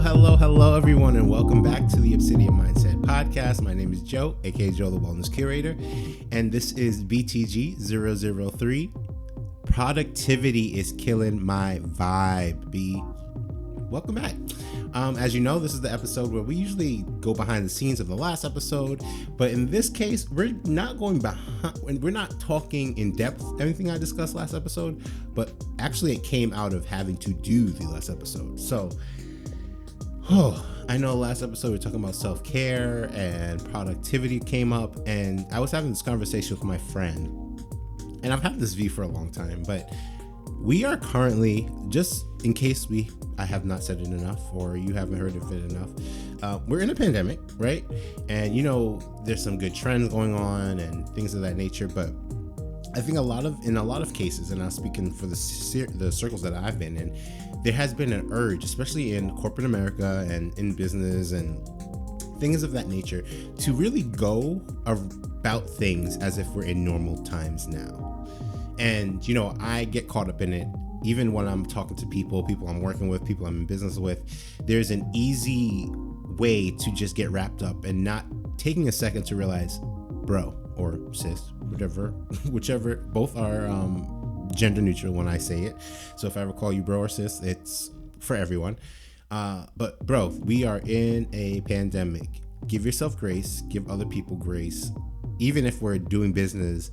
Hello, everyone, and welcome back to the Obsidian Mindset Podcast. My name is Joe, aka Joe The Wellness Curator, and this is BTG 003. Productivity is killing my vibe, B. Welcome back. As you know, this is the episode where we usually go behind the scenes of the last episode, but in this case, we're not going behind, we're not talking in depth anything I discussed last episode, but actually it came out of having to do the last episode. So, I know last episode we were talking about self-care and productivity came up, and I was having this conversation with my friend, and I've had this view for a long time, but we are currently, just in case I have not said it enough or you haven't heard of it enough, we're in a pandemic, right? And there's some good trends going on and things of that nature, but I think in a lot of cases, and I'm speaking for the circles that I've been in, there has been an urge, especially in corporate America and in business and things of that nature, to really go about things as if we're in normal times now. And, I get caught up in it. Even when I'm talking to people I'm working with, people I'm in business with, there's an easy way to just get wrapped up and not taking a second to realize, bro or sis, whichever, both are gender neutral when I say it. So if I ever call you bro or sis, it's for everyone. But bro, we are in a pandemic. Give yourself grace, give other people grace. Even if we're doing business,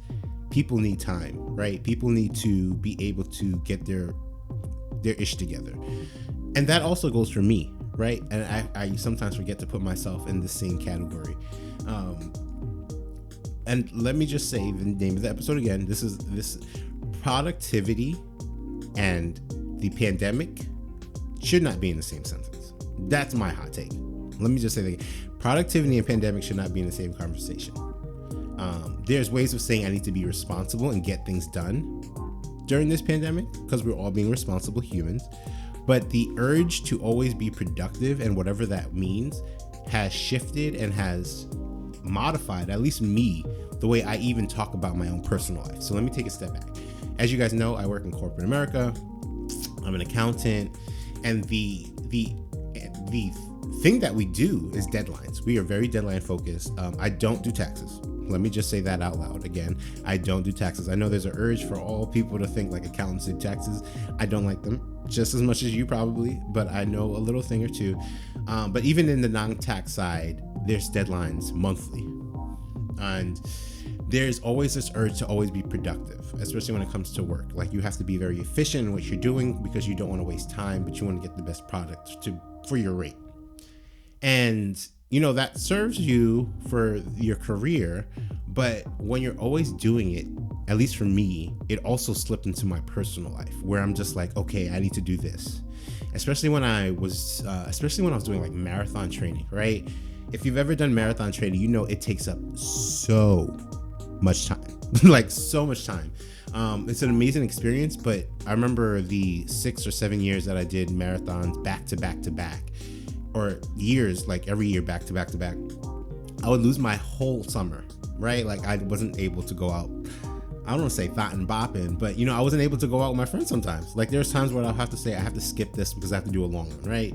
people need time, right? People need to be able to get their ish together. And that also goes for me, right? And I sometimes forget to put myself in the same category. And let me just say the name of the episode again. This productivity and the pandemic should not be in the same sentence. That's my hot take. Let me just say that productivity and pandemic should not be in the same conversation. There's ways of saying I need to be responsible and get things done during this pandemic because we're all being responsible humans. But the urge to always be productive and whatever that means has shifted and has modified, at least me, the way I even talk about my own personal life. So let me take a step back. As you guys know, I work in corporate America. I'm an accountant, and the thing that we do is deadlines. We are very deadline focused. I don't do taxes. Let me just say that out loud again. I don't do taxes. I know there's an urge for all people to think like accountants do taxes. I don't like them just as much as you probably, but I know a little thing or two. But even in the non-tax side, there's deadlines monthly. And there's always this urge to always be productive, especially when it comes to work. Like you have to be very efficient in what you're doing because you don't want to waste time, but you want to get the best product for your rate. And that serves you for your career, but when you're always doing it, at least for me, it also slipped into my personal life where I'm just like, okay, I need to do this. Especially when I was doing like marathon training, right? If you've ever done marathon training, it takes up so much time, like so much time. It's an amazing experience, but I remember the 6 or 7 years that I did marathons back to back to back, or years, like every year back to back to back. I would lose my whole summer, right? Like I wasn't able to go out. I don't want to say thought and bopping, but I wasn't able to go out with my friends sometimes. Like there's times where I'll have to say I have to skip this because I have to do a long one, right?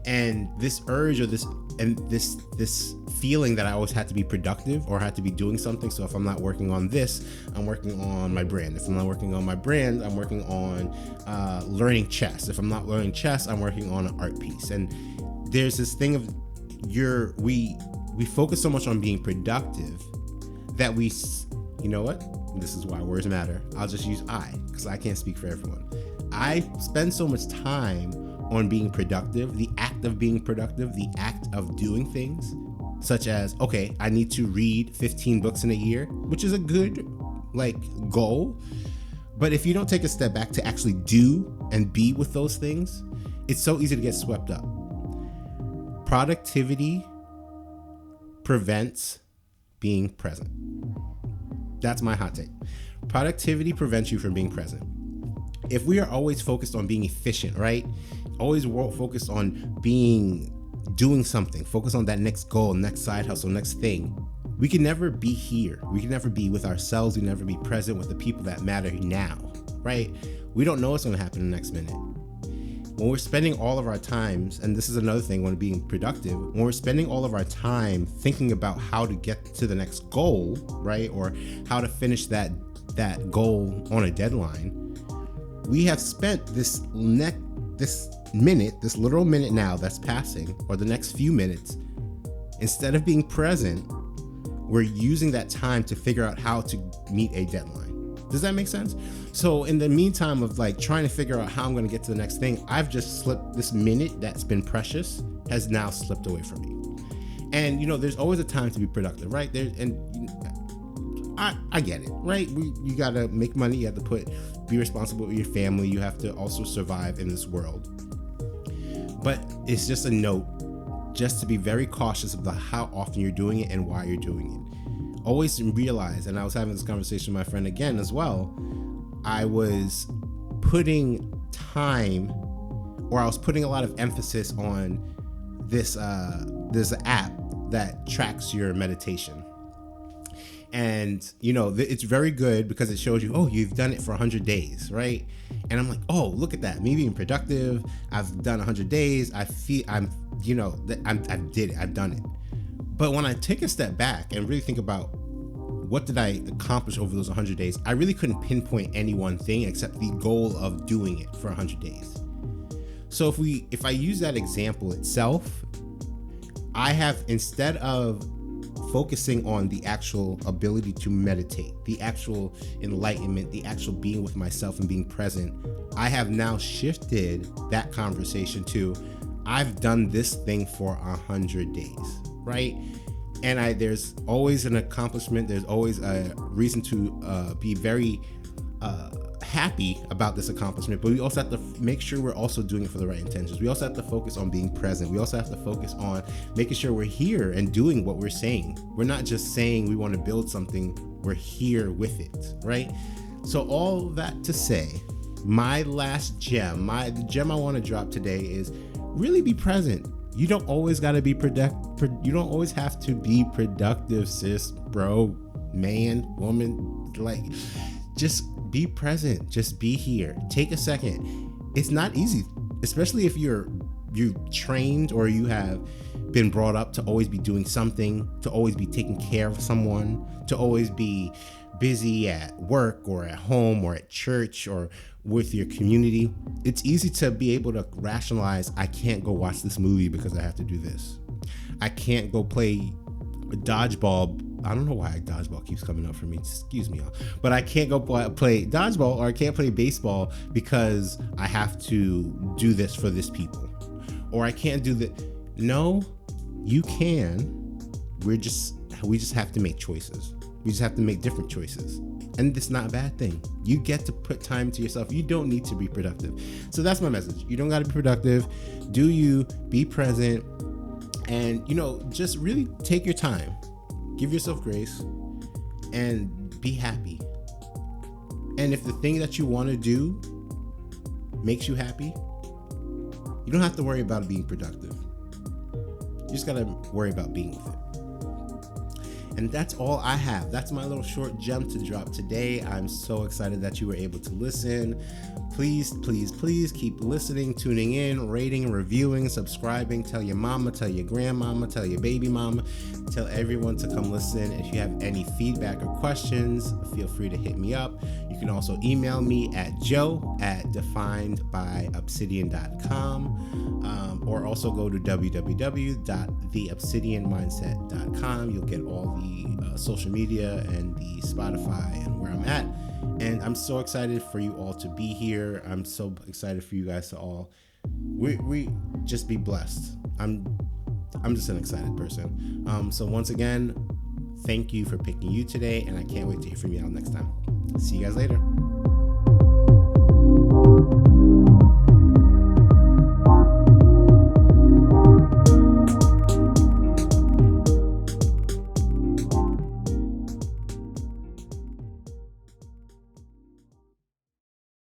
And this urge or this feeling that I always had to be productive or had to be doing something. So if I'm not working on this, I'm working on my brand. If I'm not working on my brand, I'm working on learning chess. If I'm not learning chess, I'm working on an art piece. And there's this thing of we focus so much on being productive that you know what? This is why words matter. I'll just use I, because I can't speak for everyone. I spend so much time on being productive, the act of being productive, the act of doing things, such as, okay, I need to read 15 books in a year, which is a good goal. But if you don't take a step back to actually do and be with those things, it's so easy to get swept up. Productivity prevents being present. That's my hot take. Productivity prevents you from being present. If we are always focused on being efficient, right? Always focused on doing something, focus on that next goal, next side hustle, next thing. We can never be here. We can never be with ourselves. We can never be present with the people that matter now, right? We don't know what's going to happen in the next minute. when we're spending all of our times, and this is another thing when being productive, when we're spending all of our time thinking about how to get to the next goal, right? Or how to finish that goal on a deadline, we have spent this literal minute now that's passing, or the next few minutes, instead of being present, we're using that time to figure out how to meet a deadline. Does that make sense? So in the meantime of like trying to figure out how I'm going to get to the next thing, I've just slipped this minute that's been precious has now slipped away from me. And there's always a time to be productive, right? I get it, right? You got to make money. You have to be responsible with your family. You have to also survive in this world. But it's just a note, just to be very cautious about how often you're doing it and why you're doing it. Always realize, and I was having this conversation with my friend again as well, I was putting time, or I was putting a lot of emphasis on this, there's an app that tracks your meditation. And, it's very good because it shows you, you've done it for 100 days, right? And I'm like, look at that. Me being productive. I've done 100 days. I feel I did it. I've done it. But when I take a step back and really think about what did I accomplish over those 100 days, I really couldn't pinpoint any one thing except the goal of doing it for 100 days. So if I use that example itself, I have, instead of focusing on the actual ability to meditate, the actual enlightenment, the actual being with myself and being present, I have now shifted that conversation to, I've done this thing for 100 days, right? And there's always an accomplishment. There's always a reason to be very happy about this accomplishment, but we also have to make sure we're also doing it for the right intentions. We also have to focus on being present. We also have to focus on making sure we're here and doing what we're saying. We're not just saying we want to build something, we're here with it, right? So all that to say, my last gem, the gem I want to drop today is really be present. You don't always got to be productive. You don't always have to be productive, sis, bro, man, woman. Like, just be present. Just be here. Take a second. It's not easy, especially if you're trained or you have been brought up to always be doing something, to always be taking care of someone, to always be busy at work or at home or at church or with your community. It's easy to be able to rationalize, I can't go watch this movie because I have to do this. I can't go play dodgeball. I don't know why dodgeball keeps coming up for me. Excuse me, y'all. But I can't go play dodgeball, or I can't play baseball because I have to do this for this people. Or I can't do that. No, you can. We just have to make choices. We just have to make different choices. And it's not a bad thing. You get to put time to yourself. You don't need to be productive. So that's my message. You don't got to be productive. Do you be present and, just really take your time. Give yourself grace and be happy. And if the thing that you want to do makes you happy, you don't have to worry about being productive. You just got to worry about being with it. And that's all I have. That's my little short gem to drop today. I'm so excited that you were able to listen. Please, please, please keep listening, tuning in, rating, reviewing, subscribing. Tell your mama, tell your grandmama, tell your baby mama, tell everyone to come listen. If you have any feedback or questions, feel free to hit me up. You can also email me at joe@definedbyobsidian.com, or also go to www.theobsidianmindset.com. You'll get all the social media and the Spotify and where I'm at. And I'm so excited for you all to be here. I'm so excited for you guys to all. We just be blessed. I'm just an excited person. So once again, thank you for picking you today, and I can't wait to hear from you all next time. See you guys later.